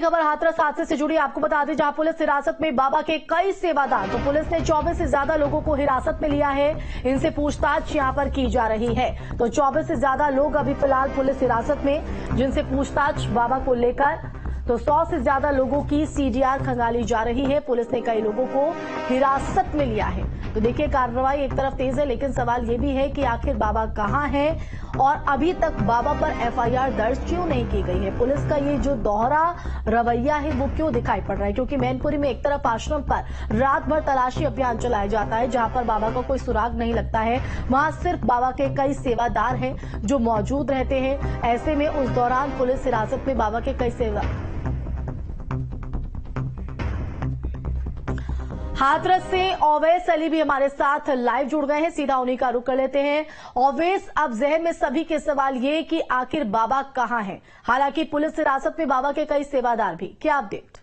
खबर हाथरस हादसे से जुड़ी आपको बता दें, जहां पुलिस हिरासत में बाबा के कई सेवादार, तो पुलिस ने 24 से ज्यादा लोगों को हिरासत में लिया है। इनसे पूछताछ यहां पर की जा रही है। तो 24 से ज्यादा लोग अभी फिलहाल पुलिस हिरासत में, जिनसे पूछताछ बाबा को लेकर तो 100 से ज्यादा लोगों की सीडीआर खंगाली जा रही है। पुलिस ने कई लोगों को हिरासत में लिया है। तो देखिए, कार्रवाई एक तरफ तेज है, लेकिन सवाल ये भी है कि आखिर बाबा कहां हैं और अभी तक बाबा पर एफआईआर दर्ज क्यों नहीं की गई है। पुलिस का ये जो दोहरा रवैया है वो क्यों दिखाई पड़ रहा है, क्योंकि मैनपुरी में एक तरफ आश्रम पर रात भर तलाशी अभियान चलाया जाता है, जहां पर बाबा का कोई सुराग नहीं लगता है। वहां सिर्फ बाबा के कई सेवादार हैं जो मौजूद रहते हैं। ऐसे में उस दौरान पुलिस हिरासत में बाबा के कई सेवा हाथरस से ओवैस अली भी हमारे साथ लाइव जुड़ गए हैं। सीधा उन्हीं का रुख कर लेते हैं। ओवैस, अब जहन में सभी के सवाल ये कि आखिर बाबा कहां हैं। हालांकि पुलिस हिरासत में बाबा के कई सेवादार भी, क्या अपडेट?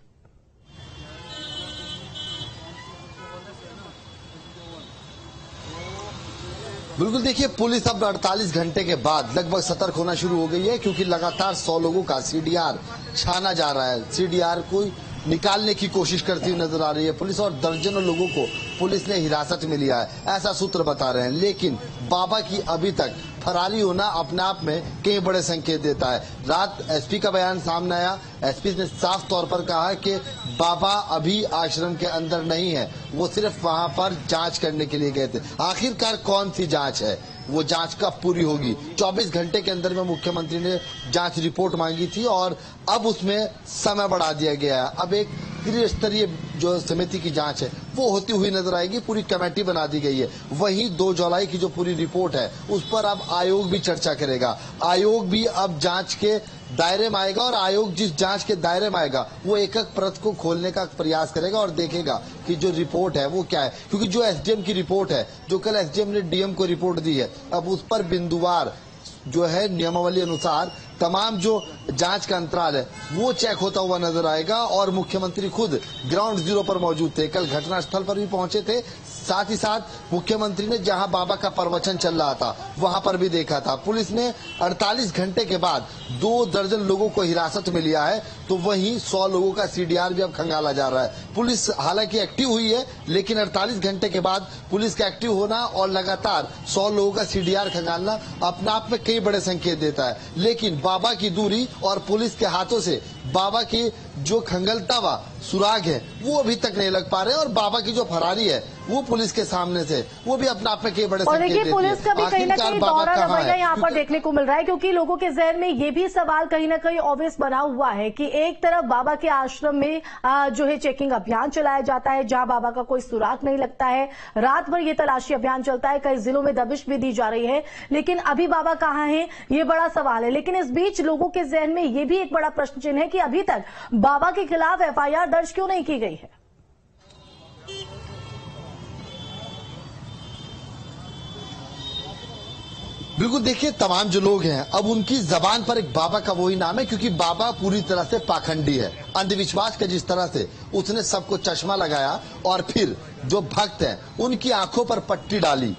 बिल्कुल, देखिए, पुलिस अब 48 घंटे के बाद लगभग सतर्क होना शुरू हो गई है, क्योंकि लगातार 100 लोगों का सीडीआर छाना जा रहा है। सीडीआर को निकालने की कोशिश करती हुई नजर आ रही है पुलिस, और दर्जनों लोगों को पुलिस ने हिरासत में लिया है, ऐसा सूत्र बता रहे हैं। लेकिन बाबा की अभी तक फरारी होना अपने आप में कई बड़े संकेत देता है। रात एसपी का बयान सामने आया। एसपी ने साफ तौर पर कहा कि बाबा अभी आश्रम के अंदर नहीं है, वो सिर्फ वहां पर जांच करने के लिए गए थे। आखिरकार कौन सी जांच है, वो जांच कब पूरी होगी? 24 घंटे के अंदर में मुख्यमंत्री ने जांच रिपोर्ट मांगी थी और अब उसमें समय बढ़ा दिया गया है। अब एक त्रिस्तरीय जो समिति की जांच है वो होती हुई नजर आएगी। पूरी कमेटी बना दी गई है। वहीं 2 जुलाई की जो पूरी रिपोर्ट है उस पर अब आयोग भी चर्चा करेगा। आयोग भी अब जांच के दायरे में आएगा, और आयोग जिस जांच के दायरे में आएगा वो एक एक परत को खोलने का प्रयास करेगा और देखेगा कि जो रिपोर्ट है वो क्या है। क्योंकि जो एसडीएम की रिपोर्ट है, जो कल एसडीएम ने डीएम को रिपोर्ट दी है, अब उस पर बिंदुवार जो है नियमावली अनुसार तमाम जो जांच का अंतराल है वो चेक होता हुआ नजर आएगा। और मुख्यमंत्री खुद ग्राउंड जीरो पर मौजूद थे, कल घटनास्थल पर भी पहुंचे थे। साथ ही साथ मुख्यमंत्री ने जहां बाबा का प्रवचन चल रहा था वहां पर भी देखा था। पुलिस ने 48 घंटे के बाद 2 दर्जन लोगों को हिरासत में लिया है, तो वहीं 100 लोगों का सीडीआर भी अब खंगाला जा रहा है। पुलिस हालांकि एक्टिव हुई है, लेकिन 48 घंटे के बाद पुलिस का एक्टिव होना और लगातार 100 लोगों का सीडीआर खंगालना अपने आप में कई बड़े संकेत देता है। लेकिन बाबा की दूरी और पुलिस के हाथों से बाबा की जो खंगलता हुआ सुराग है वो अभी तक नहीं लग पा रहे, और बाबा की जो फरारी है वो पुलिस के सामने से वो भी अपने आप में कई बड़े संकेत देती है। पुलिस का भी कहीं ना कहीं दौरा रवैया यहाँ पर देखने को मिल रहा है, क्योंकि लोगों के जहन में ये भी सवाल कहीं ना कहीं ऑब्वियस बना हुआ है कि एक तरफ बाबा के आश्रम में जो है चेकिंग अभियान चलाया जाता है, जहां बाबा का कोई सुराग नहीं लगता है। रात भर ये तलाशी अभियान चलता है, कई जिलों में दबिश भी दी जा रही है, लेकिन अभी बाबा कहां हैं ये बड़ा सवाल है। लेकिन इस बीच लोगों के जहन में ये भी एक बड़ा प्रश्न चिन्ह है कि अभी तक बाबा के खिलाफ एफआईआर दर्ज क्यों नहीं की गई है। बिल्कुल, देखिए, तमाम जो लोग हैं अब उनकी जबान पर एक बाबा का वही नाम है, क्योंकि बाबा पूरी तरह से पाखंडी है। अंधविश्वास का जिस तरह से उसने सबको चश्मा लगाया और फिर जो भक्त हैं उनकी आंखों पर पट्टी डाली,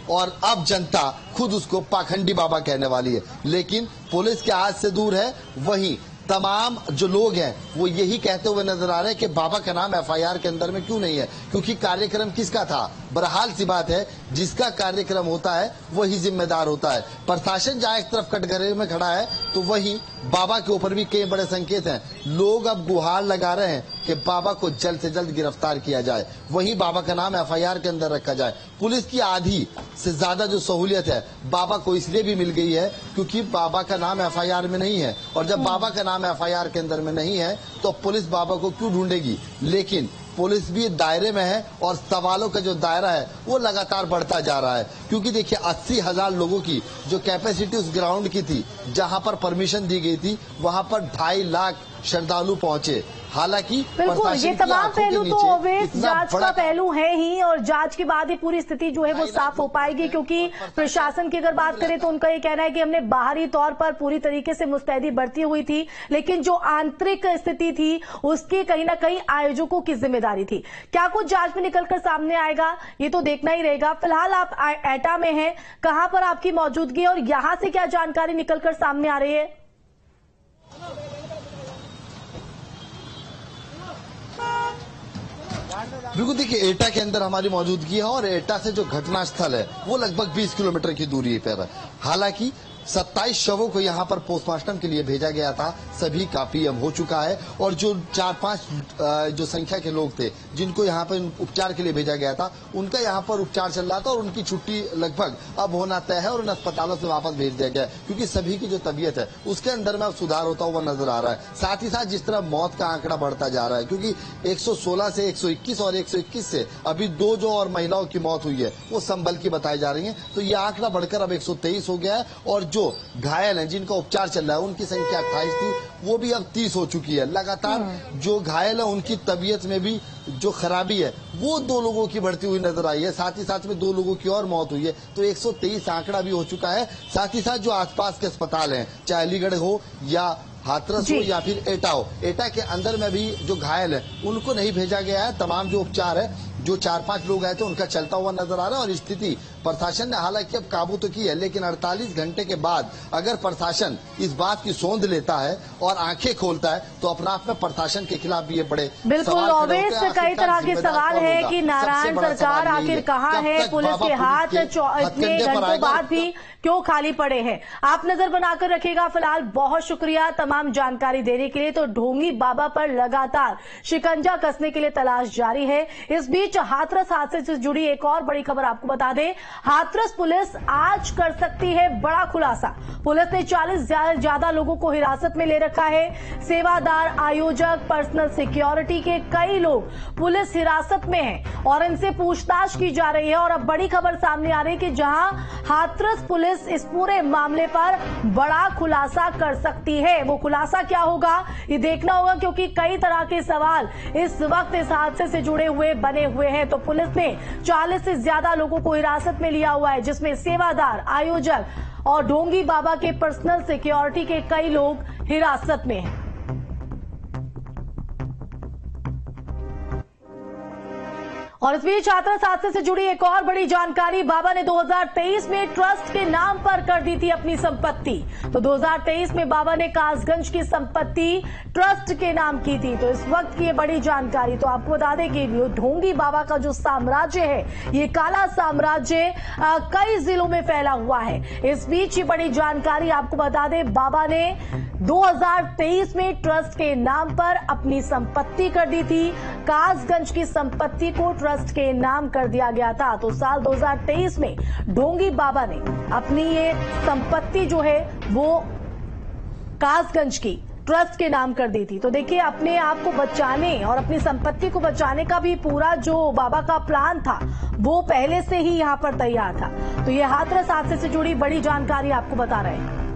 और अब जनता खुद उसको पाखंडी बाबा कहने वाली है। लेकिन पुलिस के हाथ से दूर है। वहीं तमाम जो लोग हैं वो यही कहते हुए नजर आ रहे हैं कि बाबा का नाम एफआईआर के अंदर में क्यों नहीं है, क्योंकि कार्यक्रम किसका था? बहरहाल सी बात है, जिसका कार्यक्रम होता है वही जिम्मेदार होता है। प्रशासन जहां एक तरफ कटघरे में खड़ा है, तो वहीं बाबा के ऊपर भी कई बड़े संकेत हैं। लोग अब गुहार लगा रहे हैं कि बाबा को जल्द से जल्द गिरफ्तार किया जाए, वहीं बाबा का नाम एफआईआर के अंदर रखा जाए। पुलिस की आधी से ज्यादा जो सहूलियत है बाबा को इसलिए भी मिल गई है क्योंकि बाबा का नाम एफआईआर में नहीं है, और जब बाबा का नाम एफआईआर के अंदर में नहीं है तो पुलिस बाबा को क्यों ढूंढेगी। लेकिन पुलिस भी दायरे में है, और सवालों का जो दायरा है वो लगातार बढ़ता जा रहा है। क्योंकि देखिए, 80,000 लोगों की जो कैपेसिटी उस ग्राउंड की थी जहां पर परमिशन दी गई थी, वहां पर 2.5 लाख श्रद्धालु पहुंचे। हालांकि बिल्कुल, ये तमाम पहलू तो ऑब्वियस जांच का पहलू है ही, और जांच के बाद ही पूरी स्थिति जो है वो साफ हो पाएगी। क्योंकि प्रशासन की अगर बात करें तो उनका ये कहना है कि हमने बाहरी तौर पर पूरी तरीके से मुस्तैदी बरती हुई थी, लेकिन जो आंतरिक स्थिति थी उसकी कहीं ना कहीं आयोजकों की जिम्मेदारी थी। क्या कुछ जांच में निकलकर सामने आएगा ये तो देखना ही रहेगा। फिलहाल आप एटा में हैं, कहां पर आपकी मौजूदगी और यहां से क्या जानकारी निकलकर सामने आ रही है? बिल्कुल, देखिए एटा के अंदर हमारी मौजूदगी है और एटा से जो घटना स्थल है वो लगभग 20 किलोमीटर की दूरी पर है। हालांकि 27 शवों को यहाँ पर पोस्टमार्टम के लिए भेजा गया था, सभी का पीएम हो चुका है और जो 4-5 जो संख्या के लोग थे जिनको यहाँ पर उपचार के लिए भेजा गया था उनका यहाँ पर उपचार चल रहा था और उनकी छुट्टी लगभग अब होना तय है और उन अस्पतालों से वापस भेज दिया गया है, क्योंकि सभी की जो तबीयत है उसके अंदर में अब सुधार होता हुआ नजर आ रहा है। साथ ही साथ जिस तरह मौत का आंकड़ा बढ़ता जा रहा है, क्योंकि 116 से 121 और 121 से अभी 2 जो और महिलाओं की मौत हुई है वो संभल की बताई जा रही है, तो ये आंकड़ा बढ़कर अब 123 हो गया है और जो घायल हैं जिनका उपचार चल रहा है उनकी संख्या 28 थी वो भी अब 30 हो चुकी है। लगातार जो घायल है उनकी तबीयत में भी जो खराबी है वो 2 लोगों की बढ़ती हुई नजर आई है, साथ ही साथ में 2 लोगों की और मौत हुई है, तो 123 आंकड़ा भी हो चुका है। साथ ही साथ जो आसपास के अस्पताल हैं, चाहे अलीगढ़ हो या हाथरस हो या फिर एटा हो, एटा के अंदर में भी जो घायल है उनको नहीं भेजा गया है। तमाम जो उपचार है जो 4-5 लोग आए थे उनका चलता हुआ नजर आ रहा है और स्थिति प्रशासन ने हालांकि अब काबू तो की है, लेकिन 48 घंटे के बाद अगर प्रशासन इस बात की सोंध लेता है और आंखें खोलता है तो अपने आप में प्रशासन के खिलाफ भी ये बड़े बिल्कुल ऑब्वियस कई तरह के सवाल है कि नारायण सरकार आखिर कहाँ है, पुलिस के हाथ इतने घंटों बाद भी क्यों खाली पड़े हैं। आप नजर बनाकर रखिएगा। फिलहाल बहुत शुक्रिया तमाम जानकारी देने के लिए। तो ढोंगी बाबा पर लगातार शिकंजा कसने के लिए तलाश जारी है। इस बीच हाथरस हादसे से जुड़ी एक और बड़ी खबर आपको बता दें, हाथरस पुलिस आज कर सकती है बड़ा खुलासा। पुलिस ने 40 से ज्यादा लोगों को हिरासत में ले रखा है। सेवादार, आयोजक, पर्सनल सिक्योरिटी के कई लोग पुलिस हिरासत में हैं और इनसे पूछताछ की जा रही है। और अब बड़ी खबर सामने आ रही है कि जहां हाथरस पुलिस इस पूरे मामले पर बड़ा खुलासा कर सकती है, वो खुलासा क्या होगा ये देखना होगा, क्योंकि कई तरह के सवाल इस वक्त इस हादसे से जुड़े हुए बने हुए हैं। तो पुलिस ने 40 से ज्यादा लोगों को हिरासत में लिया हुआ है, जिसमें सेवादार, आयोजक और ढोंगी बाबा के पर्सनल सिक्योरिटी के कई लोग हिरासत में हैं। और इस बीच हाथरस हादसे से जुड़ी एक और बड़ी जानकारी, बाबा ने 2023 में ट्रस्ट के नाम पर कर दी थी अपनी संपत्ति। तो 2023 में बाबा ने कासगंज की संपत्ति ट्रस्ट के नाम की थी। तो इस वक्त की ये बड़ी जानकारी, तो आपको बता दें कि ढोंगी बाबा का जो साम्राज्य है, ये काला साम्राज्य कई जिलों में फैला हुआ है। इस बीच ये बड़ी जानकारी आपको बता दें, बाबा ने 2023 में ट्रस्ट के नाम पर अपनी संपत्ति कर दी थी। कासगंज की संपत्ति को ट्रस्ट के नाम कर दिया गया था। तो साल 2023 में ढोंगी बाबा ने अपनी ये संपत्ति जो है वो कासगंज की ट्रस्ट के नाम कर दी थी। तो देखिए, अपने आप को बचाने और अपनी संपत्ति को बचाने का भी पूरा जो बाबा का प्लान था वो पहले से ही यहाँ पर तैयार था। तो ये हाथरस हादसे से जुड़ी बड़ी जानकारी आपको बता रहे हैं।